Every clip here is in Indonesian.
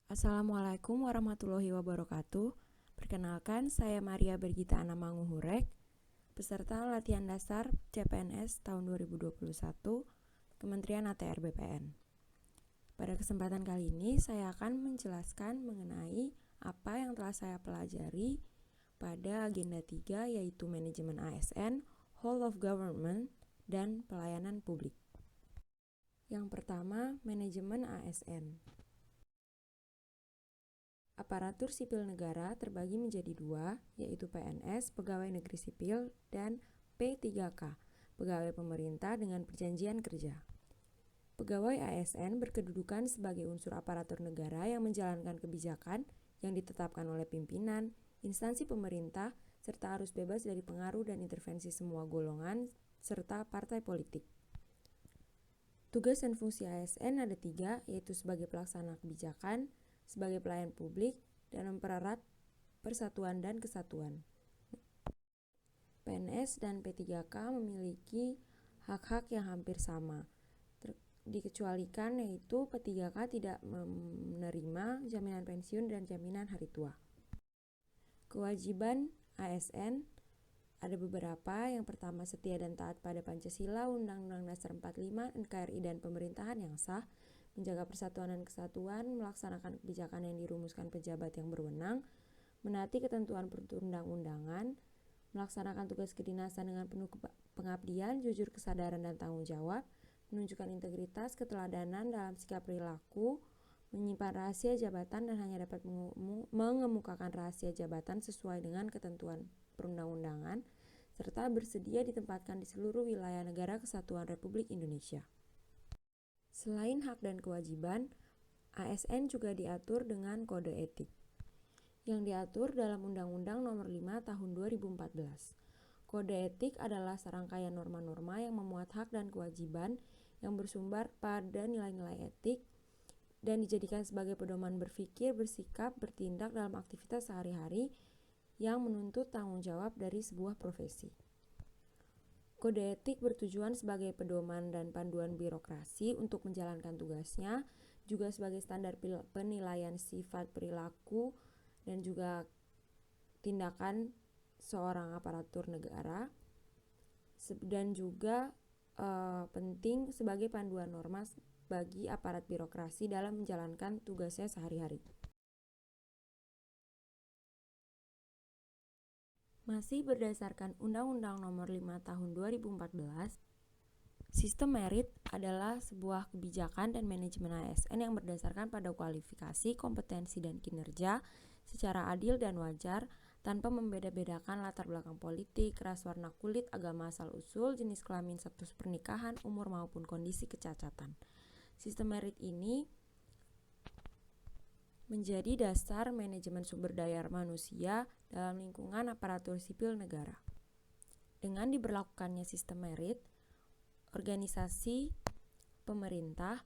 Assalamualaikum warahmatullahi wabarakatuh. Perkenalkan, saya Maria Bergita Ana Manguhurek, peserta latihan dasar CPNS tahun 2021, Kementerian ATR BPN. Pada kesempatan kali ini, saya akan menjelaskan mengenai apa yang telah saya pelajari pada agenda 3, yaitu manajemen ASN, whole of government, dan pelayanan publik. Yang pertama, manajemen ASN. Aparatur sipil negara terbagi menjadi dua, yaitu PNS, Pegawai Negeri Sipil, dan P3K, Pegawai Pemerintah dengan Perjanjian Kerja. Pegawai ASN berkedudukan sebagai unsur aparatur negara yang menjalankan kebijakan yang ditetapkan oleh pimpinan, instansi pemerintah, serta harus bebas dari pengaruh dan intervensi semua golongan, serta partai politik. Tugas dan fungsi ASN ada 3, yaitu sebagai pelaksana kebijakan, sebagai pelayan publik, dan mempererat persatuan dan kesatuan. PNS dan P3K memiliki hak-hak yang hampir sama, dikecualikan yaitu P3K tidak menerima jaminan pensiun dan jaminan hari tua. Kewajiban ASN ada beberapa. Yang pertama, setia dan taat pada Pancasila, Undang-Undang Dasar 45, NKRI, dan pemerintahan yang sah, menjaga persatuan dan kesatuan, melaksanakan kebijakan yang dirumuskan pejabat yang berwenang, menaati ketentuan perundang-undangan, melaksanakan tugas kedinasan dengan penuh pengabdian, jujur, kesadaran, dan tanggung jawab, menunjukkan integritas, keteladanan dalam sikap perilaku, menyimpan rahasia jabatan dan hanya dapat mengemukakan rahasia jabatan sesuai dengan ketentuan perundang-undangan, serta bersedia ditempatkan di seluruh wilayah negara kesatuan Republik Indonesia. Selain hak dan kewajiban, ASN juga diatur dengan kode etik yang diatur dalam Undang-Undang Nomor 5 Tahun 2014. Kode etik adalah serangkaian norma-norma yang memuat hak dan kewajiban yang bersumber pada nilai-nilai etik dan dijadikan sebagai pedoman berpikir, bersikap, bertindak dalam aktivitas sehari-hari yang menuntut tanggung jawab dari sebuah profesi. Kode etik bertujuan sebagai pedoman dan panduan birokrasi untuk menjalankan tugasnya, juga sebagai standar penilaian sifat perilaku dan juga tindakan seorang aparatur negara, dan juga penting sebagai panduan norma bagi aparat birokrasi dalam menjalankan tugasnya sehari-hari. Masih berdasarkan Undang-Undang Nomor 5 Tahun 2014, sistem merit adalah sebuah kebijakan dan manajemen ASN yang berdasarkan pada kualifikasi, kompetensi, dan kinerja secara adil dan wajar tanpa membeda-bedakan latar belakang politik, ras, warna kulit, agama asal-usul, jenis kelamin, status pernikahan, umur, maupun kondisi kecacatan. Sistem merit ini menjadi dasar manajemen sumber daya manusia dalam lingkungan aparatur sipil negara. Dengan diberlakukannya sistem merit, organisasi pemerintah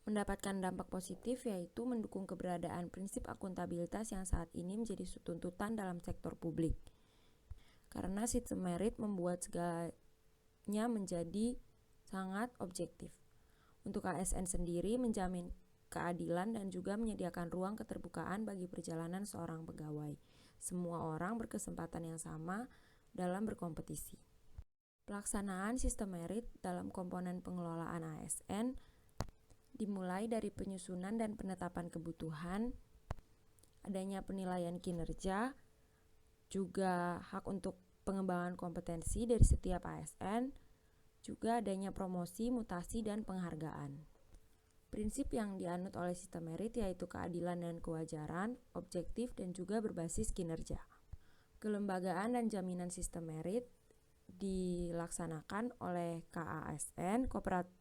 mendapatkan dampak positif, yaitu mendukung keberadaan prinsip akuntabilitas yang saat ini menjadi tuntutan dalam sektor publik. Karena sistem merit membuat segalanya menjadi sangat objektif. Untuk ASN sendiri menjamin keadilan dan juga menyediakan ruang keterbukaan bagi perjalanan seorang pegawai. Semua orang berkesempatan yang sama dalam berkompetisi. Pelaksanaan sistem merit dalam komponen pengelolaan ASN dimulai dari penyusunan dan penetapan kebutuhan, adanya penilaian kinerja, juga hak untuk pengembangan kompetensi dari setiap ASN, juga adanya promosi, mutasi, dan penghargaan. Prinsip yang dianut oleh sistem merit yaitu keadilan dan kewajaran, objektif, dan juga berbasis kinerja. Kelembagaan dan jaminan sistem merit dilaksanakan oleh KASN,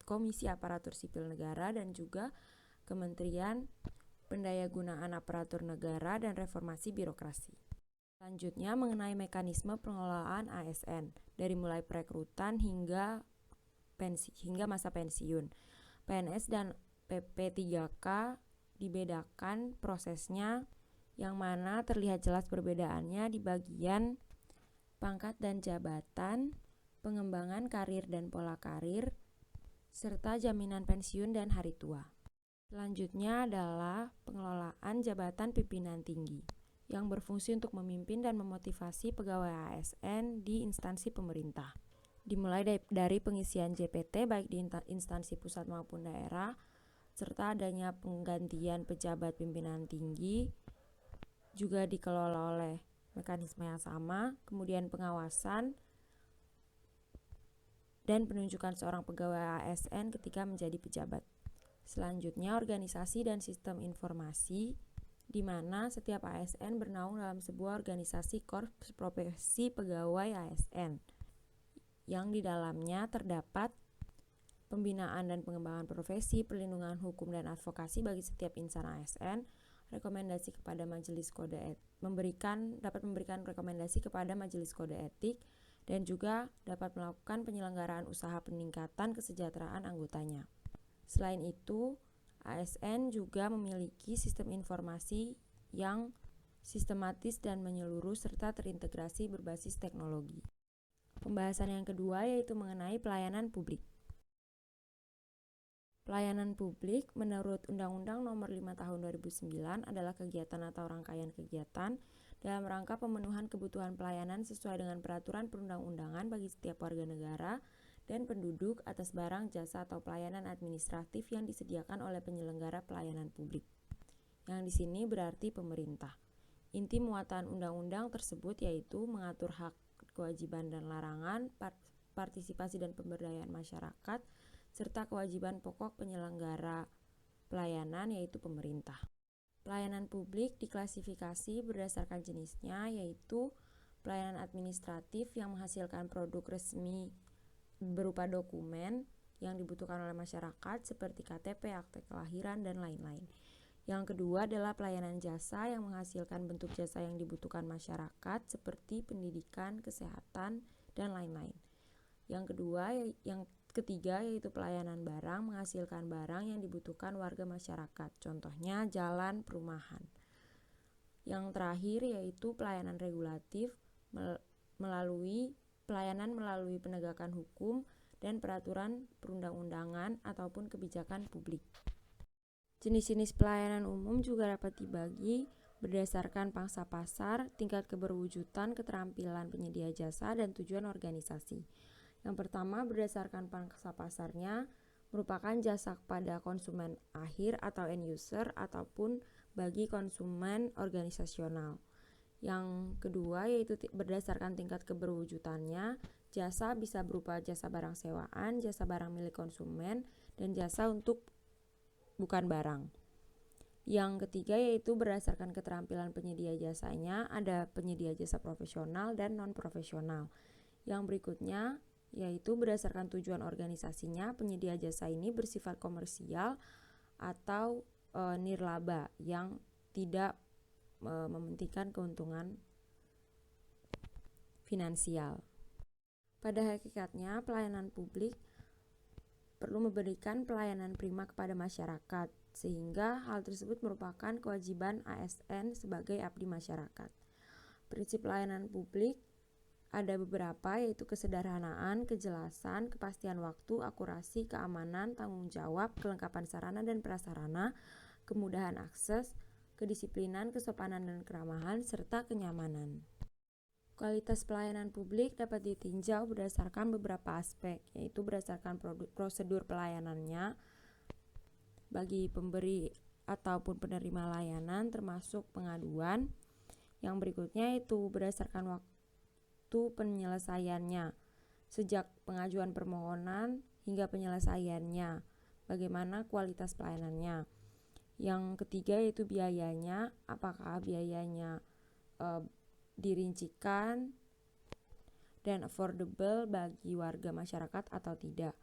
Komisi Aparatur Sipil Negara, dan juga Kementerian Pendayagunaan Aparatur Negara dan Reformasi Birokrasi. Selanjutnya mengenai mekanisme pengelolaan ASN dari mulai perekrutan hingga masa pensiun. PNS dan P3K dibedakan prosesnya, yang mana terlihat jelas perbedaannya di bagian pangkat dan jabatan, pengembangan karir dan pola karir, serta jaminan pensiun dan hari tua. Selanjutnya adalah pengelolaan jabatan pimpinan tinggi yang berfungsi untuk memimpin dan memotivasi pegawai ASN di instansi pemerintah. Dimulai dari pengisian JPT baik di instansi pusat maupun daerah, serta adanya penggantian pejabat pimpinan tinggi juga dikelola oleh mekanisme yang sama, kemudian pengawasan dan penunjukan seorang pegawai ASN ketika menjadi pejabat. Selanjutnya, organisasi dan sistem informasi, di mana setiap ASN bernaung dalam sebuah organisasi korps profesi pegawai ASN, yang di dalamnya terdapat pembinaan dan pengembangan profesi, perlindungan hukum dan advokasi bagi setiap insan ASN, rekomendasi kepada majelis kode etik, dapat memberikan rekomendasi kepada majelis kode etik, dan juga dapat melakukan penyelenggaraan usaha peningkatan kesejahteraan anggotanya. Selain itu, ASN juga memiliki sistem informasi yang sistematis dan menyeluruh serta terintegrasi berbasis teknologi. Pembahasan yang kedua yaitu mengenai pelayanan publik. Pelayanan publik menurut Undang-Undang Nomor 5 Tahun 2009 adalah kegiatan atau rangkaian kegiatan dalam rangka pemenuhan kebutuhan pelayanan sesuai dengan peraturan perundang-undangan bagi setiap warga negara dan penduduk atas barang, jasa, atau pelayanan administratif yang disediakan oleh penyelenggara pelayanan publik. Yang di sini berarti pemerintah. Inti muatan undang-undang tersebut yaitu mengatur hak, kewajiban dan larangan, partisipasi dan pemberdayaan masyarakat, serta kewajiban pokok penyelenggara pelayanan yaitu pemerintah. Pelayanan publik diklasifikasi berdasarkan jenisnya yaitu pelayanan administratif yang menghasilkan produk resmi berupa dokumen yang dibutuhkan oleh masyarakat seperti KTP, akte kelahiran, dan lain-lain. Yang kedua adalah pelayanan jasa yang menghasilkan bentuk jasa yang dibutuhkan masyarakat seperti pendidikan, kesehatan, dan lain-lain. Yang ketiga yaitu pelayanan barang menghasilkan barang yang dibutuhkan warga masyarakat, contohnya jalan, perumahan. Yang terakhir yaitu pelayanan regulatif melalui penegakan hukum dan peraturan perundang-undangan ataupun kebijakan publik. Jenis-jenis pelayanan umum juga dapat dibagi berdasarkan pangsa pasar, tingkat keberwujudan, keterampilan penyedia jasa, dan tujuan organisasi. Yang pertama, berdasarkan pangsa pasarnya merupakan jasa kepada konsumen akhir atau end user ataupun bagi konsumen organisasional. Yang kedua yaitu berdasarkan tingkat keberwujudannya, jasa bisa berupa jasa barang sewaan, jasa barang milik konsumen, dan jasa untuk bukan barang. Yang ketiga yaitu berdasarkan keterampilan penyedia jasanya, ada penyedia jasa profesional dan non-profesional. Yang berikutnya yaitu berdasarkan tujuan organisasinya, penyedia jasa ini bersifat komersial atau nirlaba yang tidak mementingkan keuntungan finansial. Pada hakikatnya, pelayanan publik perlu memberikan pelayanan prima kepada masyarakat, sehingga hal tersebut merupakan kewajiban ASN sebagai abdi masyarakat. Prinsip pelayanan publik ada beberapa yaitu kesederhanaan, kejelasan, kepastian waktu, akurasi, keamanan, tanggung jawab, kelengkapan sarana dan prasarana, kemudahan akses, kedisiplinan, kesopanan dan keramahan, serta kenyamanan. Kualitas pelayanan publik dapat ditinjau berdasarkan beberapa aspek, yaitu berdasarkan prosedur pelayanannya bagi pemberi ataupun penerima layanan termasuk pengaduan. Yang berikutnya itu berdasarkan waktu penyelesaiannya, sejak pengajuan permohonan hingga penyelesaiannya, bagaimana kualitas pelayanannya. Yang ketiga yaitu biayanya, apakah biayanya dirincikan dan affordable bagi warga masyarakat atau tidak.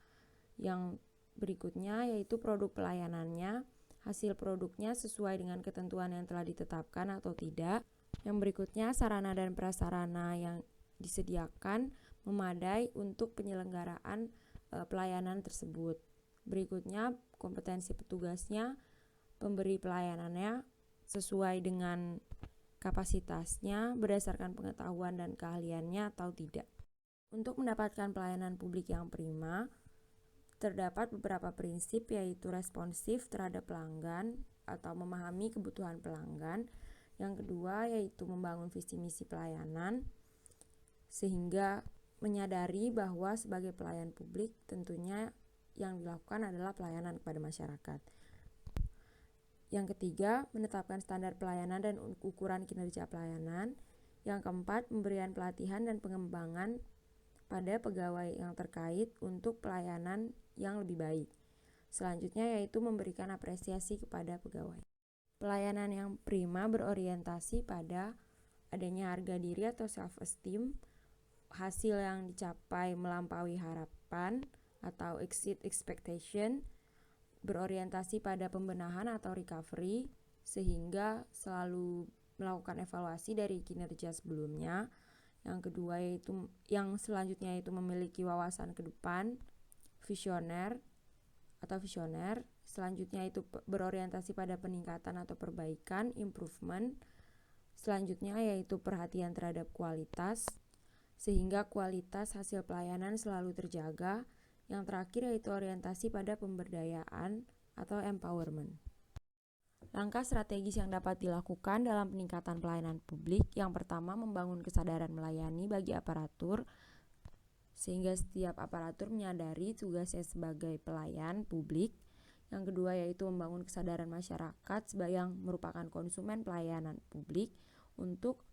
Yang berikutnya yaitu produk pelayanannya, hasil produknya sesuai dengan ketentuan yang telah ditetapkan atau tidak. Yang berikutnya sarana dan prasarana yang disediakan memadai untuk penyelenggaraan pelayanan tersebut. Berikutnya kompetensi petugasnya, pemberi pelayanannya sesuai dengan kapasitasnya berdasarkan pengetahuan dan keahliannya atau tidak. Untuk mendapatkan pelayanan publik yang prima, terdapat beberapa prinsip, yaitu responsif terhadap pelanggan atau memahami kebutuhan pelanggan. Yang kedua yaitu membangun visi misi pelayanan, sehingga menyadari bahwa sebagai pelayan publik tentunya yang dilakukan adalah pelayanan kepada masyarakat. Yang ketiga, menetapkan standar pelayanan dan ukuran kinerja pelayanan. Yang keempat, memberikan pelatihan dan pengembangan pada pegawai yang terkait untuk pelayanan yang lebih baik. Selanjutnya yaitu memberikan apresiasi kepada pegawai. Pelayanan yang prima berorientasi pada adanya harga diri atau self-esteem, hasil yang dicapai melampaui harapan atau exceed expectation, berorientasi pada pembenahan atau recovery, sehingga selalu melakukan evaluasi dari kinerja sebelumnya. Yang kedua yaitu selanjutnya yaitu memiliki wawasan ke depan, visioner. Selanjutnya itu berorientasi pada peningkatan atau perbaikan, improvement. Selanjutnya yaitu perhatian terhadap kualitas, sehingga kualitas hasil pelayanan selalu terjaga. Yang terakhir yaitu orientasi pada pemberdayaan atau empowerment. Langkah strategis yang dapat dilakukan dalam peningkatan pelayanan publik. Yang pertama, membangun kesadaran melayani bagi aparatur, sehingga setiap aparatur menyadari tugasnya sebagai pelayan publik. Yang kedua yaitu membangun kesadaran masyarakat yang merupakan konsumen pelayanan publik untuk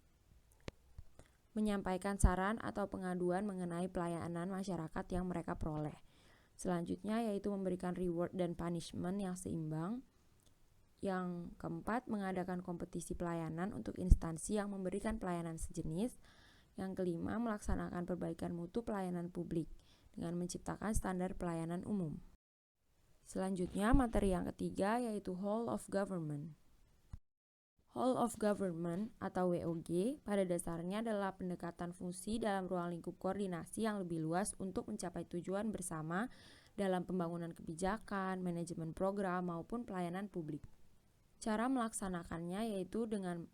menyampaikan saran atau pengaduan mengenai pelayanan masyarakat yang mereka peroleh. Selanjutnya yaitu memberikan reward dan punishment yang seimbang. Yang keempat, mengadakan kompetisi pelayanan untuk instansi yang memberikan pelayanan sejenis. Yang kelima, melaksanakan perbaikan mutu pelayanan publik dengan menciptakan standar pelayanan umum. Selanjutnya, materi yang ketiga yaitu Whole of Government. Whole of Government atau WOG pada dasarnya adalah pendekatan fungsi dalam ruang lingkup koordinasi yang lebih luas untuk mencapai tujuan bersama dalam pembangunan kebijakan, manajemen program, maupun pelayanan publik. Cara melaksanakannya yaitu dengan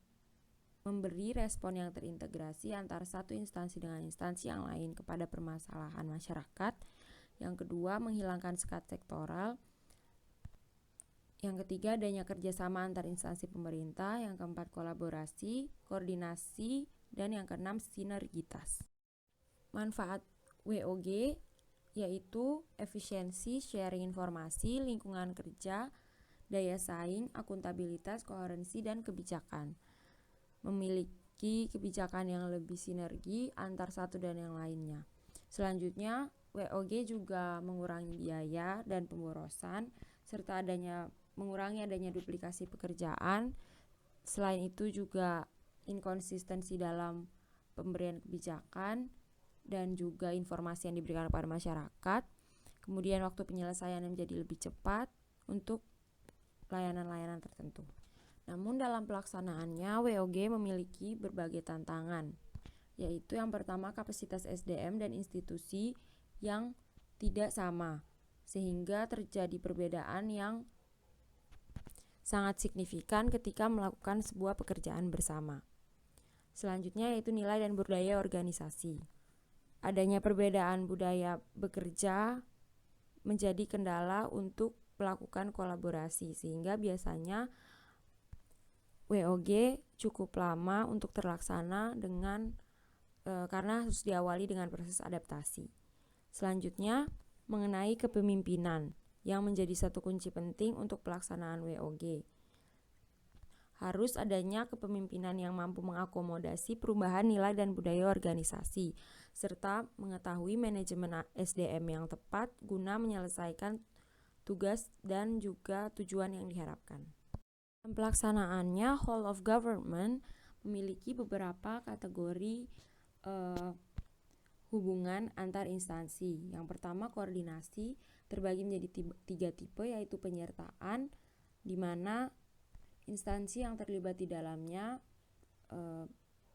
memberi respon yang terintegrasi antara satu instansi dengan instansi yang lain kepada permasalahan masyarakat. Yang kedua, menghilangkan sekat sektoral. Yang ketiga, adanya kerjasama antar instansi pemerintah. Yang keempat, kolaborasi, koordinasi, dan yang keenam, sinergitas. Manfaat WOG yaitu efisiensi, sharing informasi, lingkungan kerja, daya saing, akuntabilitas, koherensi, dan kebijakan. Memiliki kebijakan yang lebih sinergi antar satu dan yang lainnya. Selanjutnya, WOG juga mengurangi biaya dan pemborosan, serta mengurangi adanya duplikasi pekerjaan. Selain itu juga inkonsistensi dalam pemberian kebijakan dan juga informasi yang diberikan kepada masyarakat. Kemudian waktu penyelesaian menjadi lebih cepat untuk layanan-layanan tertentu. Namun dalam pelaksanaannya WOG memiliki berbagai tantangan, yaitu yang pertama kapasitas SDM dan institusi yang tidak sama, sehingga terjadi perbedaan yang sangat signifikan ketika melakukan sebuah pekerjaan bersama. Selanjutnya yaitu nilai dan budaya organisasi. Adanya perbedaan budaya bekerja menjadi kendala untuk melakukan kolaborasi, sehingga biasanya WOG cukup lama untuk terlaksana karena harus diawali dengan proses adaptasi. Selanjutnya, mengenai kepemimpinan yang menjadi satu kunci penting untuk pelaksanaan WOG. Harus adanya kepemimpinan yang mampu mengakomodasi perubahan nilai dan budaya organisasi, serta mengetahui manajemen SDM yang tepat guna menyelesaikan tugas dan juga tujuan yang diharapkan. Pelaksanaannya, Whole of Government memiliki beberapa kategori hubungan antar instansi. Yang pertama, koordinasi terbagi menjadi 3 tipe, yaitu penyertaan, di mana instansi yang terlibat di dalamnya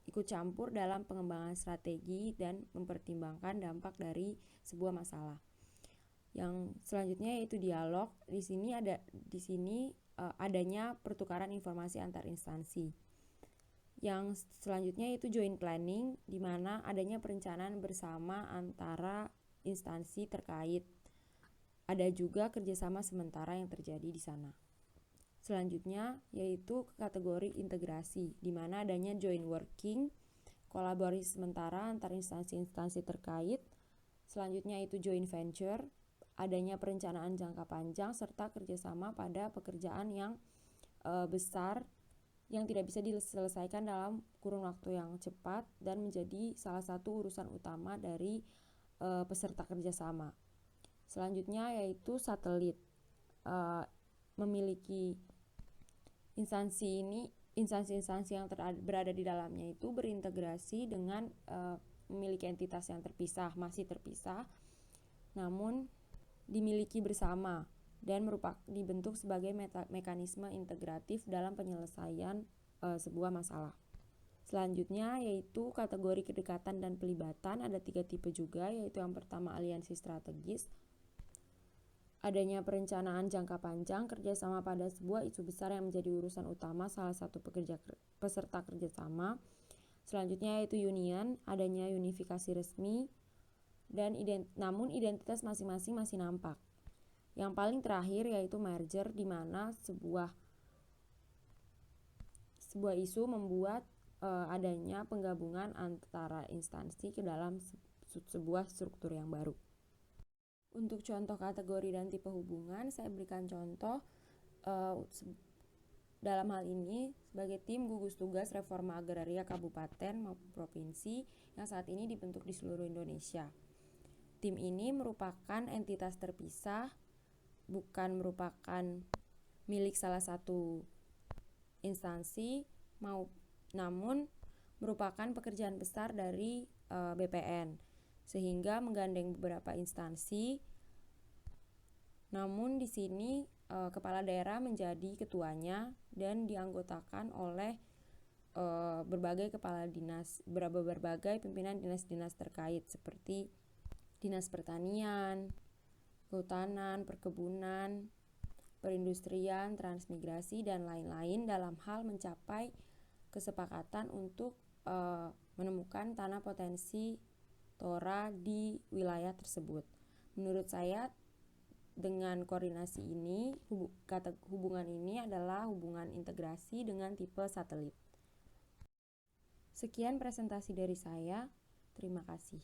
ikut campur dalam pengembangan strategi dan mempertimbangkan dampak dari sebuah masalah. Yang selanjutnya yaitu dialog. Di sini adanya pertukaran informasi antar instansi. Yang selanjutnya yaitu joint planning, di mana adanya perencanaan bersama antara instansi terkait. ada juga kerjasama sementara yang terjadi di sana. Selanjutnya yaitu kategori integrasi, di mana adanya joint working, kolaborasi sementara antar instansi-instansi terkait. Selanjutnya itu joint venture, adanya perencanaan jangka panjang serta kerjasama pada pekerjaan yang besar yang tidak bisa diselesaikan dalam kurun waktu yang cepat dan menjadi salah satu urusan utama dari peserta kerjasama. Selanjutnya yaitu satelit, memiliki instansi-instansi yang berada di dalamnya itu berintegrasi dengan memiliki entitas yang masih terpisah, namun dimiliki bersama dan dibentuk sebagai mekanisme integratif dalam penyelesaian sebuah masalah. Selanjutnya yaitu kategori kedekatan dan pelibatan, ada 3 tipe juga, yaitu yang pertama aliansi strategis, adanya perencanaan jangka panjang, kerjasama pada sebuah isu besar yang menjadi urusan utama salah satu peserta kerjasama. Selanjutnya yaitu union, adanya unifikasi resmi, dan namun identitas masing-masing masih nampak. Yang paling terakhir yaitu merger, di mana sebuah isu membuat adanya penggabungan antara instansi ke dalam sebuah struktur yang baru. Untuk contoh kategori dan tipe hubungan, saya berikan contoh dalam hal ini sebagai tim gugus tugas reforma agraria kabupaten maupun provinsi yang saat ini dibentuk di seluruh Indonesia. Tim ini merupakan entitas terpisah, bukan merupakan milik salah satu instansi, namun merupakan pekerjaan besar dari BPN, sehingga menggandeng beberapa instansi. Namun di sini kepala daerah menjadi ketuanya dan dianggotakan oleh berbagai kepala dinas, berbagai pimpinan dinas-dinas terkait seperti Dinas Pertanian, Kehutanan, Perkebunan, Perindustrian, Transmigrasi, dan lain-lain dalam hal mencapai kesepakatan untuk menemukan tanah potensi TORA di wilayah tersebut. Menurut saya dengan koordinasi ini, hubungan ini adalah hubungan integrasi dengan tipe satelit. Sekian presentasi dari saya. Terima kasih.